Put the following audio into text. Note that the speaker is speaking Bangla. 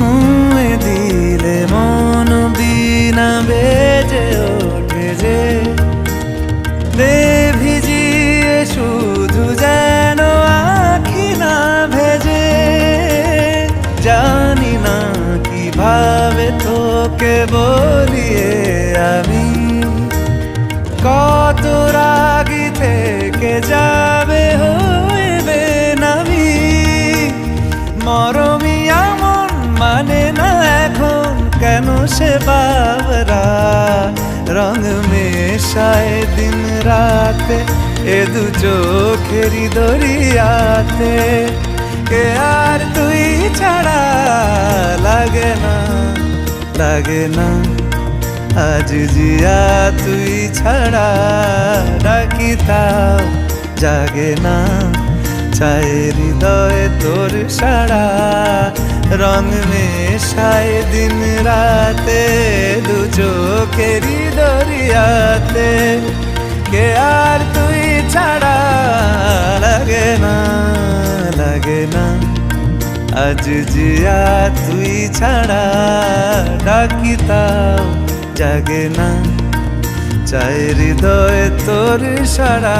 ছুঁয়ে দিলে মন বিনা বেজে ওঠে যে দে ভিজিয়ে শুধু যেন আখি না ভেজে। জানি না কিভাবে তোকে বলিয়ে আমি কত রাগি থেকে যাবে হইবে নামি। মরমি এমন মানে না এখন কেন সে বাবরা রং মেশায় দিন রাতে এ দু চোখেরি দরিয়াতে। কে আর তুই ছাড়া লাগে না লাগে না আজ জিয়া তুই ছাড়া ডাকি তাও জাগে না। চায় হৃদয় তোর সারা রং মেশায় দিন রাতে দু চোখেরি দরিয়াতে। কে আর তুই ছাড়া লাগে না লাগে না আজ জিয়া তুই ছাড়া ডাকি তাও জাগে না। চায় হৃদয় তোর সারা